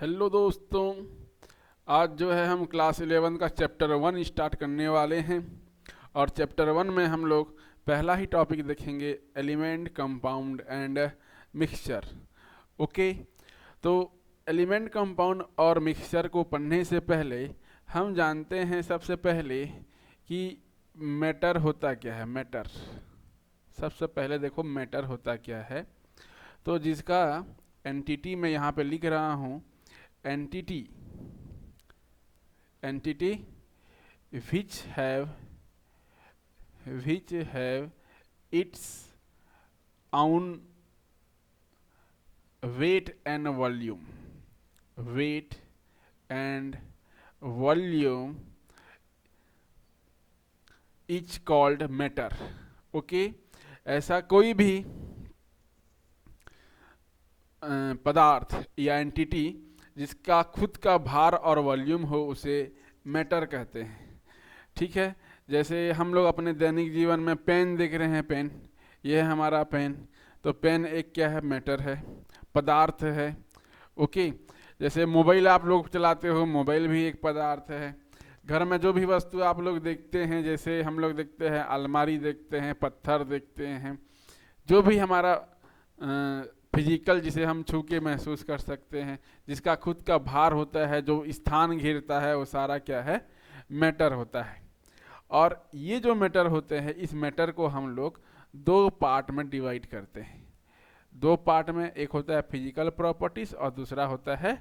Hello दोस्तों, आज जो है हम क्लास 11 का चैप्टर 1 स्टार्ट करने वाले हैं। और चैप्टर 1 में हम लोग पहला ही टॉपिक देखेंगे, element, compound and mixture. Okay, तो एलिमेंट, कंपाउंड और मिक्सचर को पढ़ने से पहले हम जानते हैं सबसे पहले कि मैटर होता क्या है। मैटर, सबसे पहले देखो मैटर होता क्या है। तो जिसका एंटिटी मैं यहाँ पे लिख रहा हूँ, entity which have its own weight and volume is called matter। Okay, ऐसा कोई भी पदार्थ या एंटिटी जिसका खुद का भार और वॉल्यूम हो उसे मैटर कहते हैं। ठीक है, जैसे हम लोग अपने दैनिक जीवन में पेन देख रहे हैं, पेन, यह है हमारा पेन। तो पेन एक क्या है, मैटर है, पदार्थ है। ओके, जैसे मोबाइल आप लोग चलाते हो, मोबाइल भी एक पदार्थ है। घर में जो भी वस्तु आप लोग देखते हैं, जैसे हम लोग देखते हैं अलमारी देखते हैं, पत्थर देखते हैं, जो भी हमारा फिजिकल जिसे हम छू के महसूस कर सकते हैं, जिसका खुद का भार होता है, जो स्थान घेरता है, वो सारा क्या है, मैटर होता है। और ये जो मैटर होते हैं, इस मैटर को हम लोग दो पार्ट में डिवाइड करते हैं। दो पार्ट में, एक होता है फिजिकल प्रॉपर्टीज और दूसरा होता है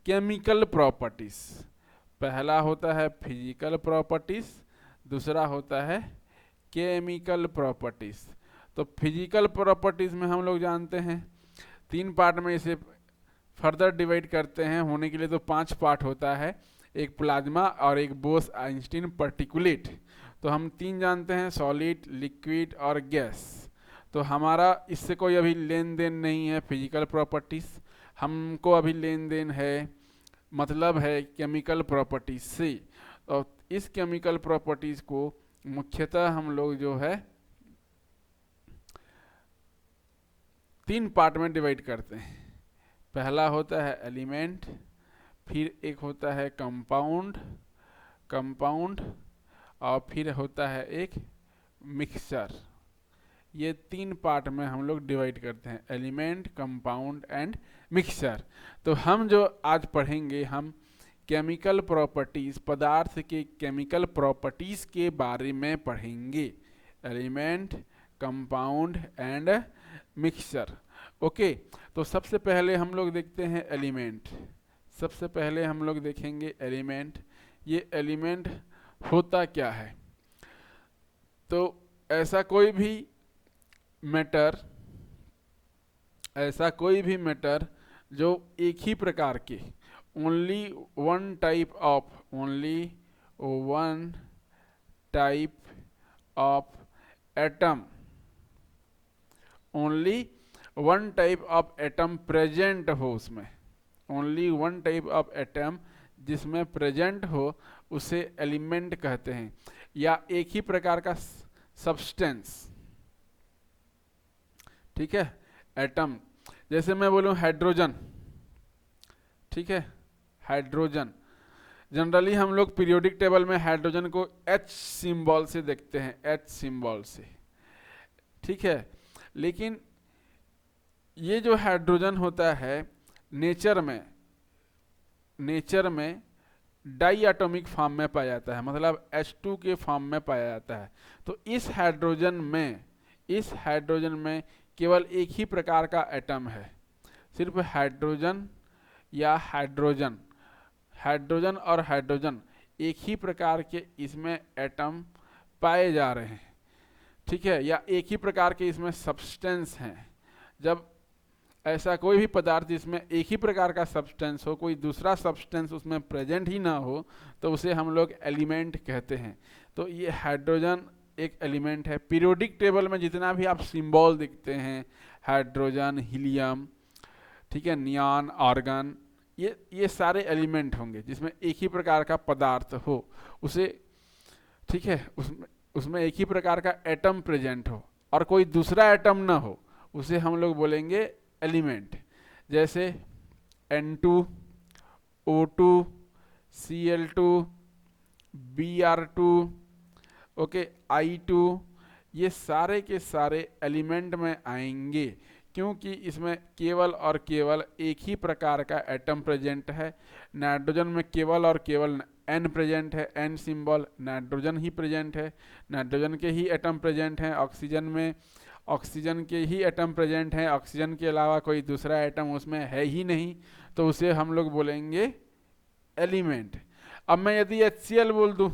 केमिकल प्रॉपर्टीज। पहला होता है फिजिकल प्रॉपर्टीज, दूसरा होता है केमिकल प्रॉपर्टीज। तो फिजिकल प्रॉपर्टीज में हम लोग जानते हैं तीन पार्ट में इसे फर्दर डिवाइड करते हैं। होने के लिए तो 5 पार्ट होता है, एक प्लाज्मा और एक बोस आइंस्टीन पार्टिकुलेट। तो हम 3 जानते हैं, सॉलिड, लिक्विड और गैस। तो हमारा इससे कोई अभी लेन देन नहीं है फिजिकल प्रॉपर्टीज, हमको अभी लेन देन है, मतलब है केमिकल प्रॉपर्टीज से। और इस केमिकल प्रॉपर्टीज को मुख्यतः हम लोग जो है 3 पार्ट में डिवाइड करते हैं। पहला होता है एलिमेंट, फिर एक होता है कंपाउंड और फिर होता है एक मिक्सचर। ये 3 पार्ट में हम लोग डिवाइड करते हैं, एलिमेंट, कंपाउंड एंड मिक्सचर। तो हम जो आज पढ़ेंगे, हम केमिकल प्रॉपर्टीज, पदार्थ के केमिकल प्रॉपर्टीज के बारे में पढ़ेंगे, element, compound and mixture. Okay, तो सबसे पहले हम लोग देखते हैं एलिमेंट। सबसे पहले हम लोग देखेंगे एलिमेंट। ये एलिमेंट होता क्या है। तो ऐसा कोई भी मैटर जो एक ही प्रकार के, only one type of atom, only one type of atom present हो उसमें, only one type of atom जिसमें प्रेजेंट हो उसे एलिमेंट कहते हैं। या एक ही प्रकार का सब्सटेंस, ठीक है, एटम। जैसे मैं बोलूं हाइड्रोजन, ठीक है, हाइड्रोजन। जनरली हम लोग पीरियोडिक टेबल में हाइड्रोजन को H सिंबल से देखते हैं, H सिंबल से, ठीक है। लेकिन ये जो हाइड्रोजन होता है नेचर में डाई एटॉमिक फॉर्म में पाया जाता है, मतलब H2 के फॉर्म में पाया जाता है। तो इस हाइड्रोजन में केवल एक ही प्रकार का एटम है, सिर्फ हाइड्रोजन और हाइड्रोजन एक ही प्रकार के इसमें एटम पाए जा रहे हैं, ठीक है, या एक ही प्रकार के इसमें सब्सटेंस हैं। जब ऐसा कोई भी पदार्थ जिसमें एक ही प्रकार का सब्सटेंस हो, कोई दूसरा सब्सटेंस उसमें प्रेजेंट ही ना हो, तो उसे हम लोग एलिमेंट कहते हैं। तो ये हाइड्रोजन एक एलिमेंट है। पीरियोडिक टेबल में जितना भी आप सिंबल देखते हैं, हाइड्रोजन, हीलियम, ठीक है, नियॉन, आर्गन, ये सारे एलिमेंट होंगे जिसमें एक ही प्रकार का पदार्थ हो उसे, ठीक है, उसमें एक ही प्रकार का एटम प्रेजेंट हो और कोई दूसरा एटम ना हो, उसे हम लोग बोलेंगे एलिमेंट। जैसे N2 O2, Cl2, Br2, okay, I2, ये सारे के सारे एलिमेंट में आएंगे क्योंकि इसमें केवल और केवल एक ही प्रकार का एटम प्रेजेंट है। नाइट्रोजन में केवल और केवल N प्रेजेंट है, N सिंबल, नाइट्रोजन ही प्रेजेंट है, नाइट्रोजन के ही एटम प्रेजेंट हैं। ऑक्सीजन में ऑक्सीजन के ही एटम प्रेजेंट हैं, ऑक्सीजन के अलावा कोई दूसरा एटम उसमें है ही नहीं, तो उसे हम लोग बोलेंगे एलिमेंट। अब मैं यदि HCl बोल दूं,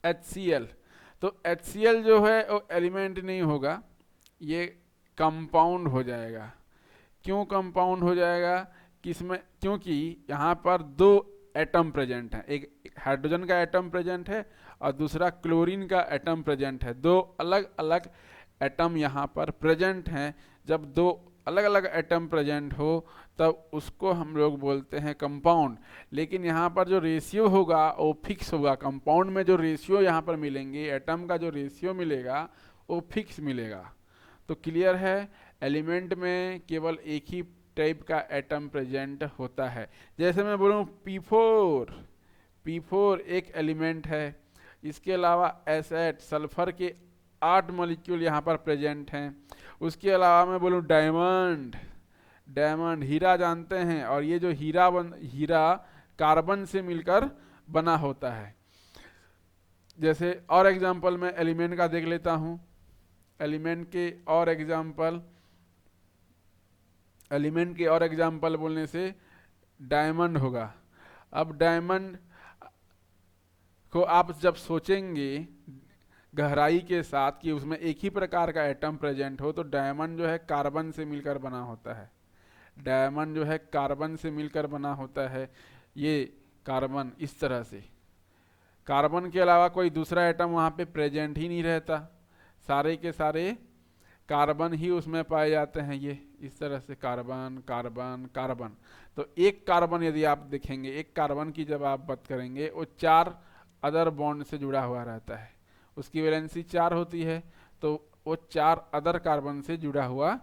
HCl, तो HCl जो है वो एलिमेंट नहीं होगा, ये कंपाउंड हो जाएगा। क्यों कंपाउंड हो जाएगा? किसमें? क्योंकि यहाँ पर दो एटम प्रेजेंट हैं, एक हाइड्रोजन का एटम प्रेजेंट है और दूसरा क्लोरीन का एटम प्रेजेंट है। दो अलग अलग एटम यहाँ पर प्रेजेंट हैं। जब दो अलग अलग एटम प्रेजेंट हो तब उसको हम लोग बोलते हैं कंपाउंड। लेकिन यहाँ पर जो रेशियो होगा वो फिक्स होगा। कंपाउंड में जो रेशियो यहाँ पर मिलेंगे, एटम का जो रेशियो मिलेगा वो फिक्स मिलेगा। तो क्लियर है, एलिमेंट में केवल एक ही टाइप का एटम प्रेजेंट होता है। जैसे मैं बोलूँ P4 एक एलिमेंट है। इसके अलावा S8 सल्फर के 8 मॉलिक्यूल यहाँ पर प्रेजेंट हैं। उसके अलावा मैं बोलूँ डायमंड हीरा जानते हैं, और ये जो हीरा कार्बन से मिलकर बना होता है। जैसे और एग्जांपल मैं एलिमेंट का देख लेता हूँ। एलिमेंट के और एग्जांपल बोलने से डायमंड होगा। अब डायमंड को आप जब सोचेंगे गहराई के साथ कि उसमें एक ही प्रकार का एटम प्रेजेंट हो, तो डायमंड जो है कार्बन से मिलकर बना होता है। डायमंड जो है कार्बन से मिलकर बना होता है। ये कार्बन इस तरह से, कार्बन के अलावा कोई दूसरा एटम वहाँ पे प्रेजेंट ही नहीं रहता, सारे के सारे कार्बन ही उसमें पाए जाते हैं। ये इस तरह से कार्बन कार्बन कार्बन। तो एक कार्बन यदि आप देखेंगे, एक कार्बन की जब आप बात करेंगे, वो 4 अदर बॉन्ड से जुड़ा हुआ रहता है। उसकी वैलेंसी 4 होती है, तो वो 4 अदर कार्बन से जुड़ा हुआ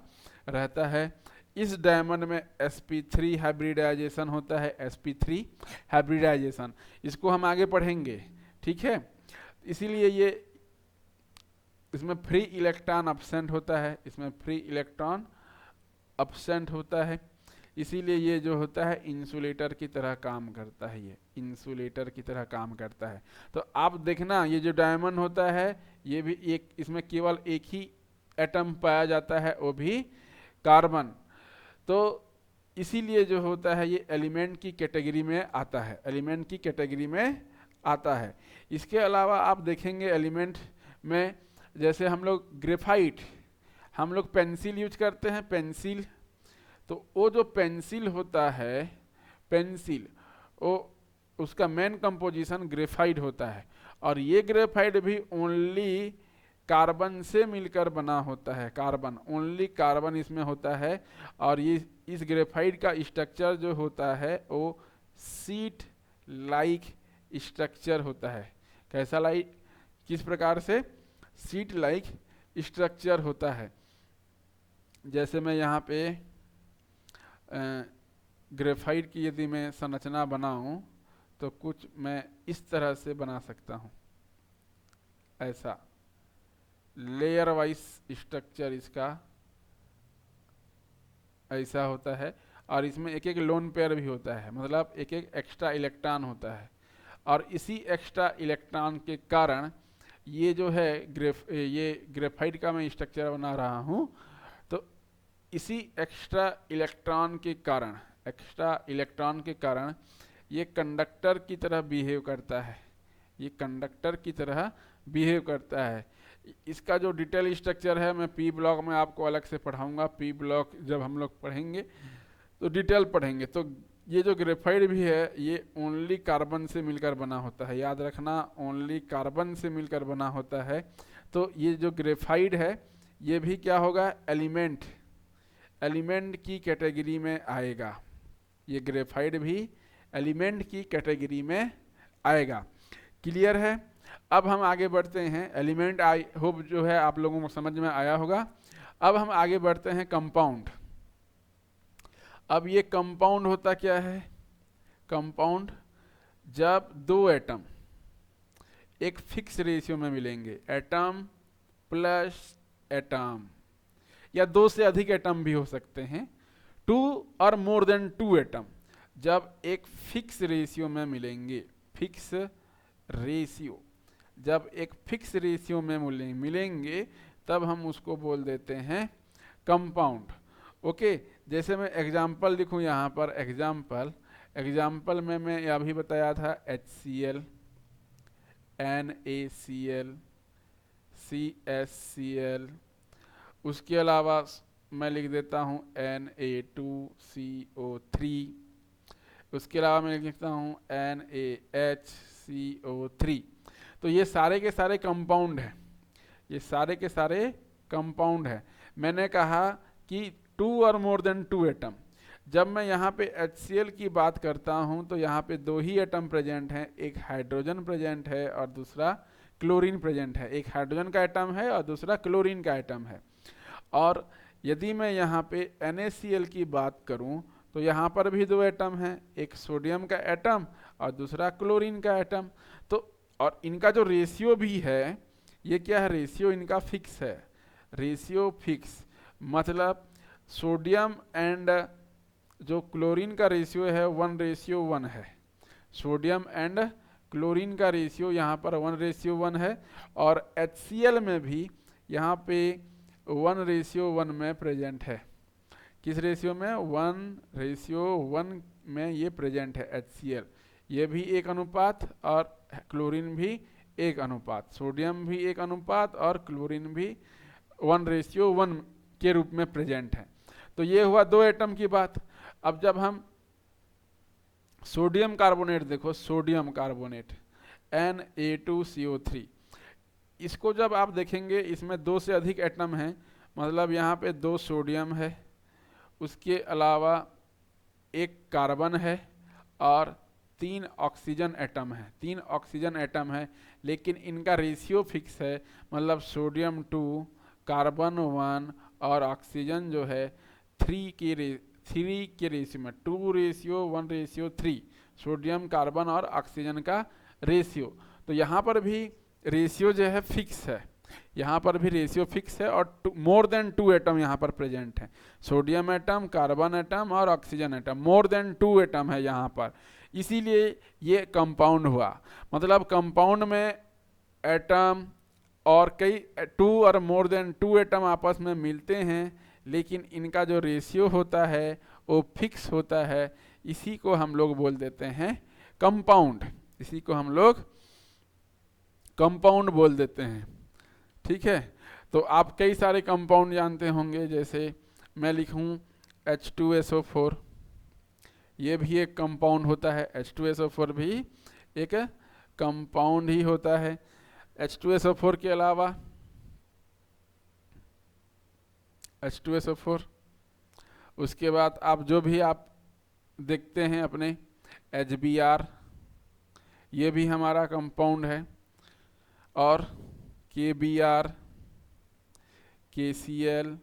रहता है। इस डायमंड में sp3 हाइब्रिडाइजेशन होता है, sp3 हाइब्रिडाइजेशन, इसको हम आगे पढ़ेंगे, ठीक है। इसीलिए ये इसमें फ्री इलेक्ट्रॉन अब्सेंट होता है, इसमें फ्री इलेक्ट्रॉन अब्सेंट होता है। इसीलिए ये जो होता है इंसुलेटर की तरह काम करता है, ये इंसुलेटर की तरह काम करता है। तो आप देखना, ये जो डायमंड होता है ये भी एक, इसमें केवल एक ही एटम पाया जाता है, वो भी कार्बन। तो इसीलिए जो होता है ये एलिमेंट की कैटेगरी में आता है, एलिमेंट की कैटेगरी में आता है। इसके अलावा आप देखेंगे एलिमेंट में, जैसे हम लोग ग्रेफाइट, हम लोग पेंसिल यूज करते हैं, पेंसिल। तो वो जो पेंसिल होता है, पेंसिल वो उसका मेन कंपोजिशन ग्रेफाइट होता है, और ये ग्रेफाइट भी ओनली कार्बन से मिलकर बना होता है। कार्बन, ओनली कार्बन इसमें होता है। और ये इस ग्रेफाइट का स्ट्रक्चर जो होता है वो सीट लाइक स्ट्रक्चर होता है। कैसा लाइक, किस प्रकार से? सीट लाइक स्ट्रक्चर होता है। जैसे मैं यहाँ पे ग्रेफाइट की यदि मैं संरचना बनाऊं तो कुछ मैं इस तरह से बना सकता हूं, ऐसा लेयर वाइज स्ट्रक्चर इसका ऐसा होता है। और इसमें एक एक लोन पेयर भी होता है, मतलब एक एक एक्स्ट्रा इलेक्ट्रॉन होता है। और इसी एक्स्ट्रा इलेक्ट्रॉन के कारण ये जो है ये ग्रेफाइट का मैं स्ट्रक्चर बना रहा हूँ, तो इसी एक्स्ट्रा इलेक्ट्रॉन के कारण ये कंडक्टर की तरह बिहेव करता है, ये कंडक्टर की तरह बिहेव करता है। इसका जो डिटेल स्ट्रक्चर है मैं पी ब्लॉक में आपको अलग से पढ़ाऊंगा। पी ब्लॉक जब हम लोग पढ़ेंगे तो डिटेल पढ़ेंगे। तो ये जो ग्रेफाइट भी है ये ओनली कार्बन से मिलकर बना होता है, याद रखना, ओनली कार्बन से मिलकर बना होता है। तो ये जो ग्रेफाइट है ये भी क्या होगा, एलिमेंट की कैटेगरी में आएगा। ये ग्रेफाइट भी एलिमेंट की कैटेगरी में आएगा। क्लियर है? अब हम आगे बढ़ते हैं। एलिमेंट आई होप जो है आप लोगों को समझ में आया होगा। अब हम आगे बढ़ते हैं कंपाउंड। अब ये कंपाउंड होता क्या है? कंपाउंड जब दो एटम एक फिक्स रेशियो में मिलेंगे, एटम प्लस एटम, या दो से अधिक एटम भी हो सकते हैं, टू और मोर देन टू एटम जब एक फिक्स रेशियो में मिलेंगे, फिक्स रेशियो, जब एक फिक्स रेशियो में मिलेंगे तब हम उसको बोल देते हैं कंपाउंड। ओके, जैसे मैं एग्जाम्पल लिखूं यहाँ पर, एग्जाम्पल में मैं अभी बताया था HCl, NaCl, CSCl, उसके अलावा मैं लिख देता हूँ Na2CO3, उसके अलावा मैं लिख देता हूँ NaHCO3। तो ये सारे के सारे कंपाउंड हैं, ये सारे के सारे कंपाउंड हैं। मैंने कहा कि टू और मोर देन टू एटम, जब मैं यहाँ पे HCl की बात करता हूँ तो यहाँ पे दो ही एटम प्रेजेंट हैं, एक हाइड्रोजन प्रेजेंट है और दूसरा क्लोरीन प्रेजेंट है, एक हाइड्रोजन का एटम है और दूसरा क्लोरीन का एटम है। और यदि मैं यहाँ पे NaCl की बात करूँ तो यहाँ पर भी दो एटम हैं, एक सोडियम का एटम और दूसरा क्लोरीन का एटम। तो और इनका जो रेशियो भी है, ये क्या है, रेशियो इनका फिक्स है, रेशियो फिक्स, मतलब सोडियम एंड जो क्लोरीन का रेशियो है 1:1 है, सोडियम एंड क्लोरीन का रेशियो यहाँ पर 1:1 है। और HCl में भी यहाँ पे 1:1 में प्रेजेंट है। किस रेशियो में? 1:1 में ये प्रेजेंट है HCl। ये भी एक अनुपात और क्लोरीन भी एक अनुपात, सोडियम भी एक अनुपात और क्लोरीन भी 1:1 के रूप में प्रेजेंट है। तो ये हुआ दो एटम की बात। अब जब हम सोडियम कार्बोनेट देखो, सोडियम कार्बोनेट Na2CO3, इसको जब आप देखेंगे इसमें दो से अधिक एटम हैं, मतलब यहाँ पे दो सोडियम है, उसके अलावा एक कार्बन है और 3 ऑक्सीजन एटम है, 3 ऑक्सीजन एटम है, लेकिन इनका रेशियो फिक्स है, मतलब सोडियम 2, कार्बन 1 और ऑक्सीजन जो है 3 के रेशियो में, 2:1:3 सोडियम, कार्बन और ऑक्सीजन का रेशियो। तो यहाँ पर भी रेशियो जो है फिक्स है, यहाँ पर भी रेशियो फिक्स है और मोर देन 2 एटम यहाँ पर प्रेजेंट है, सोडियम एटम, कार्बन एटम और oxygen atom, more than 2 atom है यहाँ पर, इसीलिए ये कंपाउंड हुआ। मतलब कंपाउंड में एटम और कई 2 और मोर देन 2 एटम आपस में मिलते हैं, लेकिन इनका जो रेशियो होता है वो फिक्स होता है, इसी को हम लोग बोल देते हैं कंपाउंड, इसी को हम लोग कंपाउंड बोल देते हैं। ठीक है, तो आप कई सारे कंपाउंड जानते होंगे, जैसे मैं लिखूं H2SO4, ये भी एक कंपाउंड होता है, H2SO4 भी एक कंपाउंड ही होता है। H2SO4 के अलावा H2SO4, उसके बाद आप जो भी आप देखते हैं अपने HBr, ये भी हमारा कंपाउंड है, और KBr, KCl,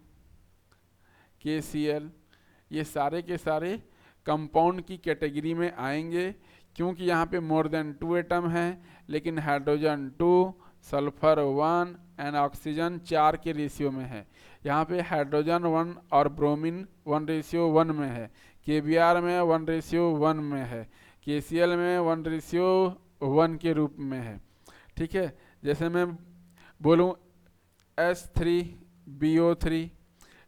ये सारे के सारे कंपाउंड की कैटेगरी में आएंगे, क्योंकि यहाँ पे मोर देन 2 एटम हैं, लेकिन हाइड्रोजन 2, सल्फर 1 एंड ऑक्सीजन 4 के रेशियो में है। यहाँ पे हाइड्रोजन 1 और ब्रोमीन 1:1 में है, KBr में 1:1 में है, KCl में 1:1 के रूप में है। ठीक है, जैसे मैं बोलूँ S3BO3,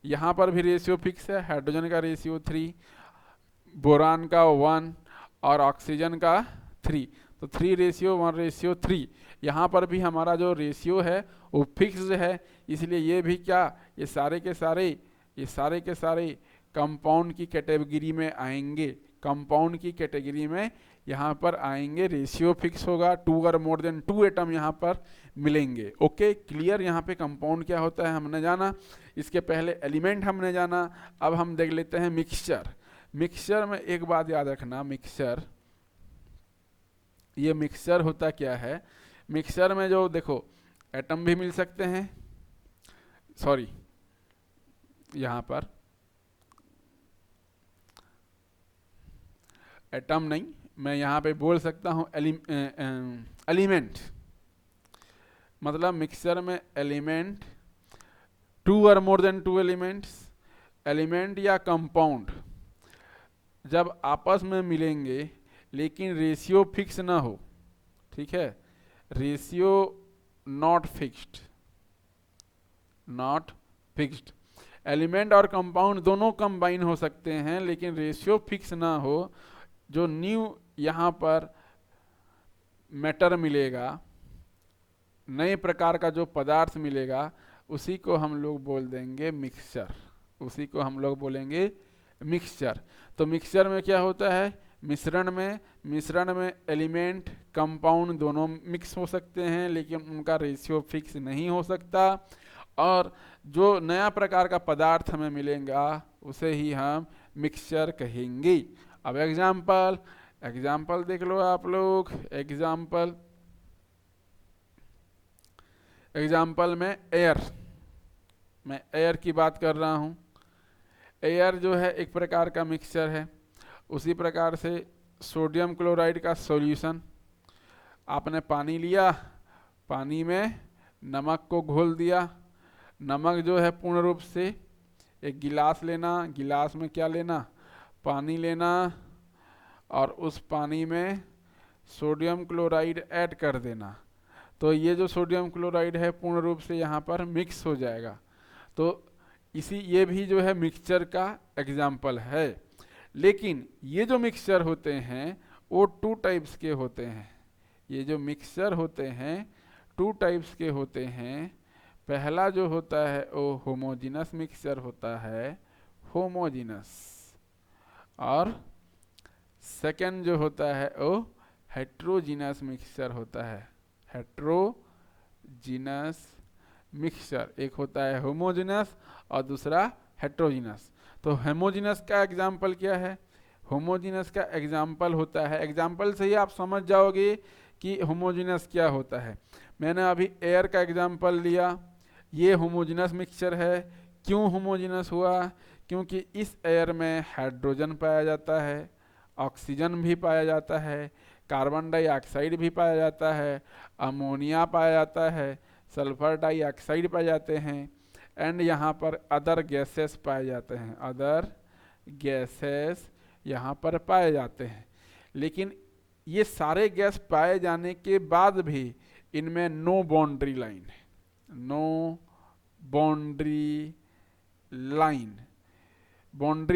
यहाँ पर भी रेशियो फिक्स है, हाइड्रोजन का रेशियो 3, बोरान का 1 और ऑक्सीजन का 3, तो 3:1:3। यहाँ पर भी हमारा जो रेशियो है वो फिक्स्ड है, इसलिए ये भी क्या, ये सारे के सारे कंपाउंड की कैटेगरी में आएंगे, कंपाउंड की कैटेगरी में यहाँ पर आएंगे, रेशियो फिक्स होगा, 2 और मोर देन 2 एटम यहाँ पर मिलेंगे। Okay, clear? यहाँ पे कंपाउंड क्या होता है हमने जाना, इसके पहले एलिमेंट हमने जाना। अब हम देख लेते हैं मिक्सचर। मिक्सचर में एक बात याद रखना, मिक्सचर, ये मिक्सचर होता क्या है, मिक्सचर में जो देखो एटम भी मिल सकते हैं, सॉरी यहाँ पर एटम नहीं, मैं यहाँ पे बोल सकता हूँ एलिमेंट, मतलब मिक्सचर में एलिमेंट, 2 और मोर देन 2 एलिमेंट्स, एलिमेंट या कंपाउंड जब आपस में मिलेंगे लेकिन रेशियो फिक्स ना हो, ठीक है, ratio not fixed, not fixed, element और कंपाउंड दोनों कंबाइन हो सकते हैं लेकिन रेशियो फिक्स ना हो, जो न्यू यहाँ पर मैटर मिलेगा, नए प्रकार का जो पदार्थ मिलेगा, उसी को हम लोग बोल देंगे मिक्सचर, उसी को हम लोग बोलेंगे मिक्सचर। तो मिक्सचर में क्या होता है, मिश्रण में एलिमेंट कंपाउंड दोनों मिक्स हो सकते हैं लेकिन उनका रेशियो फिक्स नहीं हो सकता, और जो नया प्रकार का पदार्थ हमें मिलेगा उसे ही हम मिक्सचर कहेंगे। अब एग्जाम्पल देख लो आप लोग। एग्जाम्पल में मैं एयर की बात कर रहा हूँ। एयर जो है एक प्रकार का मिक्सचर है, उसी प्रकार से सोडियम क्लोराइड का सॉल्यूशन, आपने पानी लिया, पानी में नमक को घोल दिया, नमक जो है पूर्ण रूप से एक गिलास लेना, गिलास में क्या लेना, पानी लेना, और उस पानी में सोडियम क्लोराइड ऐड कर देना, तो ये जो सोडियम क्लोराइड है पूर्ण रूप से यहाँ पर मिक्स हो जाएगा। तो ये भी जो है मिक्सचर का एग्जाम्पल है। लेकिन ये जो मिक्सचर होते हैं वो 2 टाइप्स के होते हैं, ये जो मिक्सचर होते हैं 2 टाइप्स के होते हैं। पहला जो होता है वो होमोजीनस मिक्सचर होता है, होमोजीनस, और सेकंड जो होता है वो हेट्रोजीनस मिक्सचर होता है, हेट्रोजीनस मिक्सचर। एक होता है होमोजीनस और दूसरा हेट्रोजीनस। तो होमोजीनस का एग्जाम्पल क्या है, होमोजीनस का एग्जाम्पल होता है, एग्जाम्पल से ही आप समझ जाओगे कि होमोजीनस क्या होता है। मैंने अभी एयर का एग्जाम्पल लिया, ये होमोजीनस मिक्सचर है। क्यों होमोजीनस हुआ, क्योंकि इस एयर में हाइड्रोजन पाया जाता है, ऑक्सीजन भी पाया जाता है, कार्बन डाइऑक्साइड भी पाया जाता है, अमोनिया पाया जाता है, सल्फर डाइऑक्साइड पाए जाते हैं, एंड यहाँ पर अदर गैसेस पाए जाते हैं, अदर गैसेस यहाँ पर पाए जाते हैं। लेकिन ये सारे गैस पाए जाने के बाद भी इनमें नो बाउंड्री लाइन है, नो बाउंड्री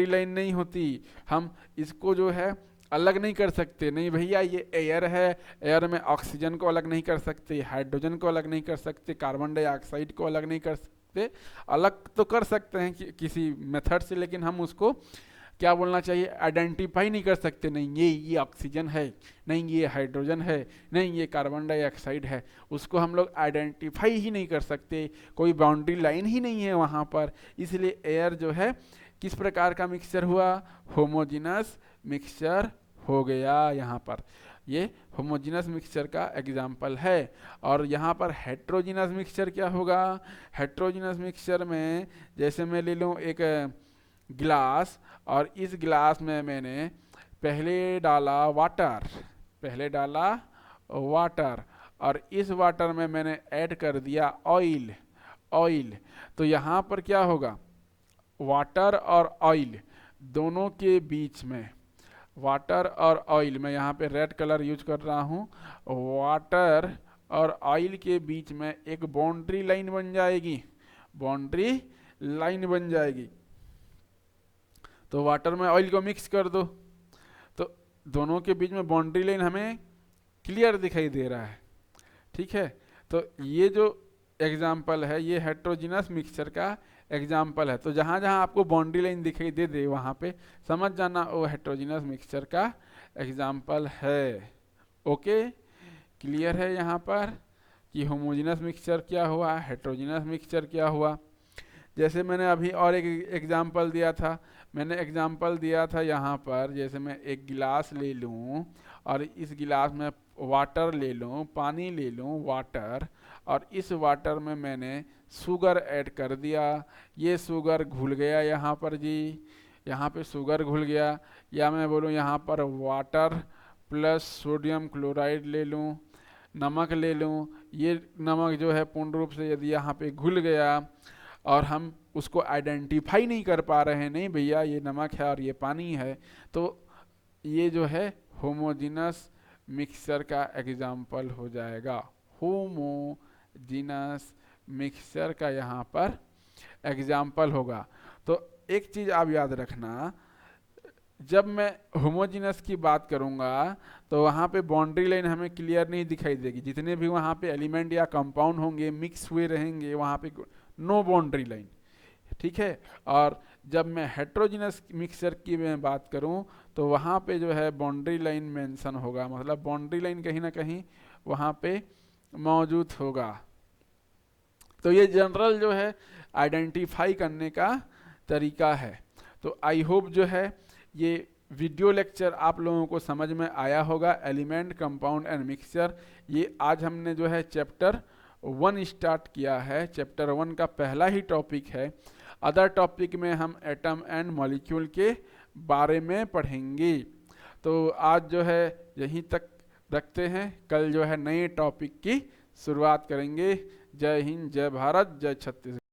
लाइन नहीं होती। हम इसको जो है अलग नहीं कर सकते, नहीं भैया ये एयर है, एयर में ऑक्सीजन को अलग नहीं कर सकते, हाइड्रोजन को अलग नहीं कर सकते, कार्बन डाइऑक्साइड को अलग नहीं कर सकते। अलग तो कर सकते हैं किसी मेथड से, लेकिन हम उसको क्या बोलना चाहिए, आइडेंटिफाई नहीं कर सकते। नहीं ये ऑक्सीजन है, नहीं ये हाइड्रोजन है, नहीं ये कार्बन डाइऑक्साइड है, उसको हम लोग आइडेंटिफाई ही नहीं कर सकते, कोई बाउंड्री लाइन ही नहीं है वहाँ पर। इसलिए एयर जो है किस प्रकार का मिक्सचर हुआ, होमोजीनस मिक्सचर हो गया। यहाँ पर ये होमोजीनस मिक्सचर का एग्जाम्पल है। और यहाँ पर हेट्रोजीनस मिक्सचर क्या होगा, हेट्रोजीनस मिक्सचर में जैसे मैं ले लूँ एक गिलास, और इस गिलास में मैंने पहले डाला वाटर, और इस वाटर में मैंने ऐड कर दिया ऑयल। तो यहाँ पर क्या होगा, वाटर और ऑयल दोनों के बीच में, वाटर और ऑयल, मैं यहाँ पे रेड कलर यूज कर रहा हूँ, वाटर और ऑयल के बीच में एक बाउंड्री लाइन बन जाएगी, तो वाटर में ऑयल को मिक्स कर दो, तो दोनों के बीच में बाउंड्री लाइन हमें क्लियर दिखाई दे रहा है, ठीक है। तो ये जो एग्जाम्पल है ये हेट्रोजीनस मिक्सचर का एग्जाम्पल है। तो जहाँ जहाँ आपको बाउंड्री लाइन दिखाई दे वहाँ पे समझ जाना वो हेट्रोजीनस मिक्सचर का एग्जाम्पल है। ओके, क्लियर है यहाँ पर कि होमोजीनस मिक्सचर क्या हुआ, हेट्रोजीनस मिक्सचर क्या हुआ। जैसे मैंने अभी और एक एग्जाम्पल दिया था, यहाँ पर जैसे मैं एक गिलास ले लूँ और इस गिलास में वाटर ले लूँ, पानी ले लूँ, वाटर, और इस वाटर में मैंने शुगर ऐड कर दिया, ये शुगर घुल गया यहाँ पर जी, यहाँ पे शुगर घुल गया, या मैं बोलूँ यहाँ पर वाटर प्लस सोडियम क्लोराइड ले लूँ, नमक ले लूँ, ये नमक जो है पूर्ण रूप से यदि यहाँ पे घुल गया और हम उसको आइडेंटिफाई नहीं कर पा रहे हैं, नहीं भैया ये नमक है और ये पानी है, तो ये जो है होमोजीनस मिक्सचर का एग्जाम्पल हो जाएगा। होमोजीनस मिक्सचर का यहाँ पर एग्जाम्पल होगा। तो एक चीज़ आप याद रखना, जब मैं होमोजीनस की बात करूंगा तो वहाँ पे बाउंड्री लाइन हमें क्लियर नहीं दिखाई देगी, जितने भी वहाँ पे एलिमेंट या कंपाउंड होंगे मिक्स हुए रहेंगे, वहाँ पे नो बाउंड्री लाइन, ठीक है। और जब मैं हेट्रोजीनस मिक्सचर की मैं बात करूं तो वहाँ पे जो है बाउंड्री लाइन मेंशन होगा, मतलब बाउंड्री लाइन कहीं ना कहीं वहाँ पे मौजूद होगा। तो ये जनरल जो है आइडेंटिफाई करने का तरीका है। तो आई होप जो है ये वीडियो लेक्चर आप लोगों को समझ में आया होगा। एलिमेंट, कंपाउंड एंड मिक्सचर, ये आज हमने जो है चैप्टर 1 स्टार्ट किया है। चैप्टर 1 का पहला ही टॉपिक है। अदर टॉपिक में हम एटम एंड मॉलिक्यूल के बारे में पढ़ेंगे। तो आज जो है यहीं तक रखते हैं, कल जो है नए टॉपिक की शुरुआत करेंगे। जय हिंद, जय भारत, जय छत्तीसगढ़।